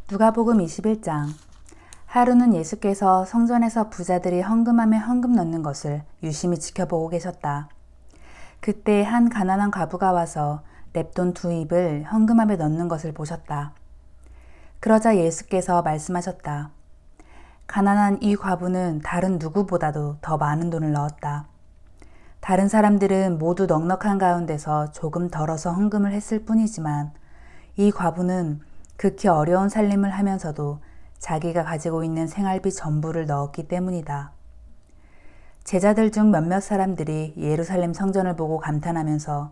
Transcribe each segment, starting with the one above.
누가복음 21장. 하루는 예수께서 성전에서 부자들이 헌금함에 헌금 넣는 것을 유심히 지켜보고 계셨다. 그때 한 가난한 과부가 와서 랩돈 2입을 헌금함에 넣는 것을 보셨다. 그러자 예수께서 말씀하셨다. 가난한 이 과부는 다른 누구보다도 더 많은 돈을 넣었다. 다른 사람들은 모두 넉넉한 가운데서 조금 덜어서 헌금을 했을 뿐이지만 이 과부는 극히 어려운 살림을 하면서도 자기가 가지고 있는 생활비 전부를 넣었기 때문이다. 제자들 중 몇몇 사람들이 예루살렘 성전을 보고 감탄하면서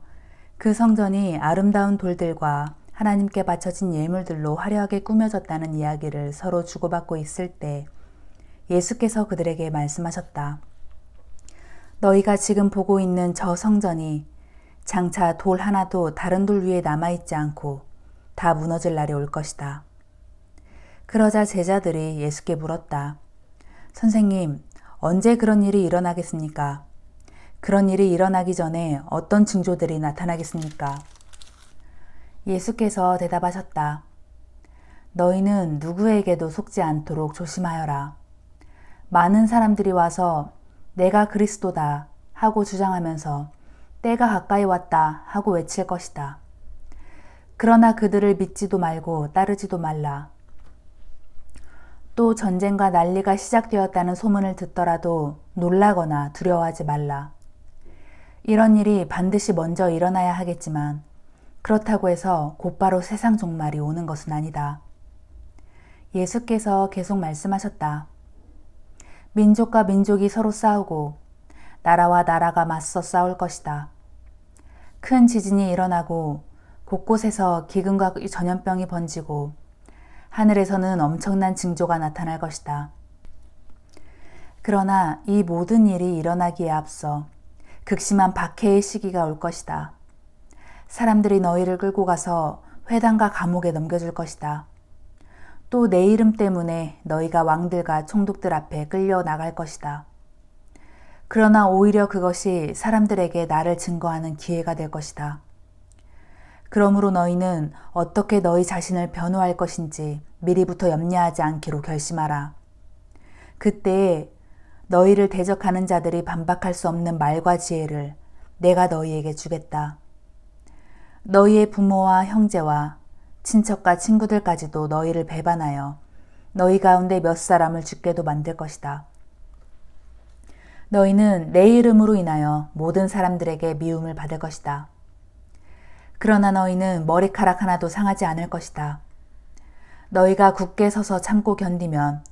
그 성전이 아름다운 돌들과 하나님께 바쳐진 예물들로 화려하게 꾸며졌다는 이야기를 서로 주고받고 있을 때 예수께서 그들에게 말씀하셨다. 너희가 지금 보고 있는 저 성전이 장차 돌 하나도 다른 돌 위에 남아있지 않고 다 무너질 날이 올 것이다. 그러자 제자들이 예수께 물었다. 선생님, 언제 그런 일이 일어나겠습니까? 그런 일이 일어나기 전에 어떤 징조들이 나타나겠습니까? 예수께서 대답하셨다. 너희는 누구에게도 속지 않도록 조심하여라. 많은 사람들이 와서 내가 그리스도다 하고 주장하면서 때가 가까이 왔다 하고 외칠 것이다. 그러나 그들을 믿지도 말고 따르지도 말라. 또 전쟁과 난리가 시작되었다는 소문을 듣더라도 놀라거나 두려워하지 말라. 이런 일이 반드시 먼저 일어나야 하겠지만 그렇다고 해서 곧바로 세상 종말이 오는 것은 아니다. 예수께서 계속 말씀하셨다. 민족과 민족이 서로 싸우고 나라와 나라가 맞서 싸울 것이다. 큰 지진이 일어나고 곳곳에서 기근과 전염병이 번지고 하늘에서는 엄청난 징조가 나타날 것이다. 그러나 이 모든 일이 일어나기에 앞서 극심한 박해의 시기가 올 것이다. 사람들이 너희를 끌고 가서 회당과 감옥에 넘겨줄 것이다. 또 내 이름 때문에 너희가 왕들과 총독들 앞에 끌려 나갈 것이다. 그러나 오히려 그것이 사람들에게 나를 증거하는 기회가 될 것이다. 그러므로 너희는 어떻게 너희 자신을 변호할 것인지 미리부터 염려하지 않기로 결심하라. 그때에 너희를 대적하는 자들이 반박할 수 없는 말과 지혜를 내가 너희에게 주겠다. 너희의 부모와 형제와 친척과 친구들까지도 너희를 배반하여 너희 가운데 몇 사람을 죽게도 만들 것이다. 너희는 내 이름으로 인하여 모든 사람들에게 미움을 받을 것이다. 그러나 너희는 머리카락 하나도 상하지 않을 것이다. 너희가 굳게 서서 참고 견디면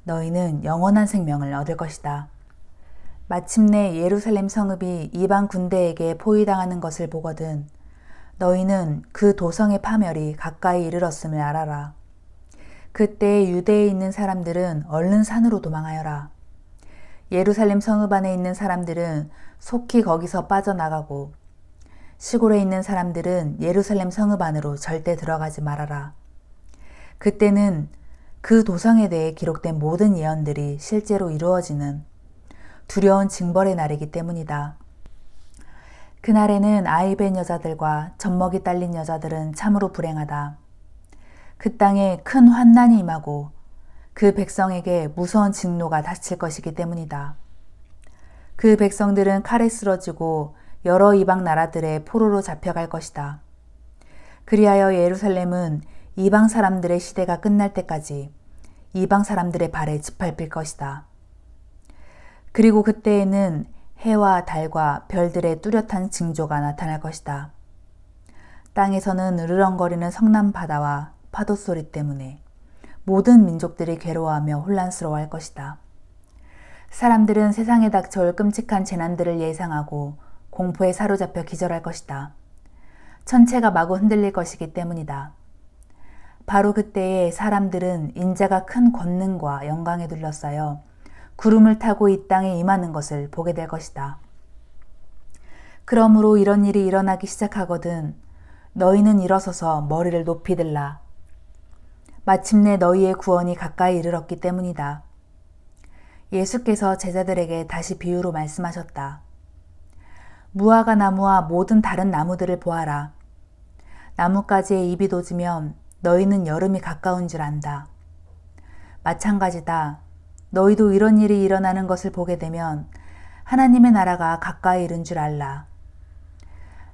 너희는 영원한 생명을 얻을 것이다. 마침내 예루살렘 성읍이 이방 군대에게 포위당하는 것을 보거든 너희는 그 도성의 파멸이 가까이 이르렀음을 알아라. 그때 유대에 있는 사람들은 얼른 산으로 도망하여라. 예루살렘 성읍 안에 있는 사람들은 속히 거기서 빠져나가고 시골에 있는 사람들은 예루살렘 성읍 안으로 절대 들어가지 말아라. 그때는 그 도성에 대해 기록된 모든 예언들이 실제로 이루어지는 두려운 징벌의 날이기 때문이다. 그날에는 아이 벤 여자들과 젖먹이 딸린 여자들은 참으로 불행하다. 그 땅에 큰 환난이 임하고 그 백성에게 무서운 직노가 닥칠 것이기 때문이다. 그 백성들은 칼에 쓰러지고 여러 이방 나라들의 포로로 잡혀갈 것이다. 그리하여 예루살렘은 이방 사람들의 시대가 끝날 때까지 이방 사람들의 발에 짓밟힐 것이다. 그리고 그때에는 해와 달과 별들의 뚜렷한 징조가 나타날 것이다. 땅에서는 으르렁거리는 성난 바다와 파도 소리 때문에 모든 민족들이 괴로워하며 혼란스러워할 것이다. 사람들은 세상에 닥쳐올 끔찍한 재난들을 예상하고 공포에 사로잡혀 기절할 것이다. 천체가 마구 흔들릴 것이기 때문이다. 바로 그때에 사람들은 인자가 큰 권능과 영광에 둘러싸여 구름을 타고 이 땅에 임하는 것을 보게 될 것이다. 그러므로 이런 일이 일어나기 시작하거든 너희는 일어서서 머리를 높이 들라. 마침내 너희의 구원이 가까이 이르렀기 때문이다. 예수께서 제자들에게 다시 비유로 말씀하셨다. 무화과 나무와 모든 다른 나무들을 보아라. 나뭇가지에 잎이 돋으면 너희는 여름이 가까운 줄 안다. 마찬가지다. 너희도 이런 일이 일어나는 것을 보게 되면 하나님의 나라가 가까이 이른 줄 알라.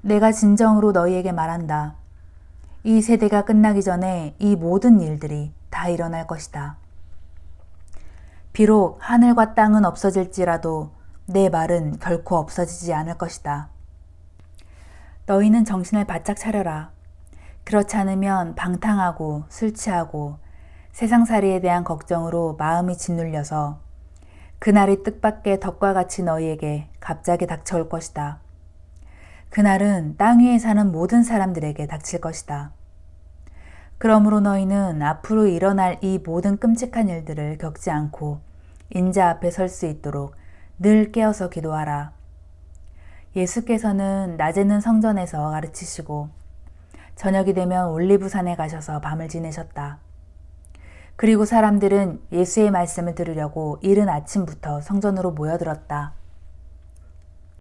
내가 진정으로 너희에게 말한다. 이 세대가 끝나기 전에 이 모든 일들이 다 일어날 것이다. 비록 하늘과 땅은 없어질지라도 내 말은 결코 없어지지 않을 것이다. 너희는 정신을 바짝 차려라. 그렇지 않으면 방탕하고 술 취하고 세상살이에 대한 걱정으로 마음이 짓눌려서 그날이 뜻밖의 덕과 같이 너희에게 갑자기 닥쳐올 것이다. 그날은 땅 위에 사는 모든 사람들에게 닥칠 것이다. 그러므로 너희는 앞으로 일어날 이 모든 끔찍한 일들을 겪지 않고 인자 앞에 설 수 있도록 늘 깨어서 기도하라. 예수께서는 낮에는 성전에서 가르치시고 저녁이 되면 올리브산에 가셔서 밤을 지내셨다. 그리고 사람들은 예수의 말씀을 들으려고 이른 아침부터 성전으로 모여들었다.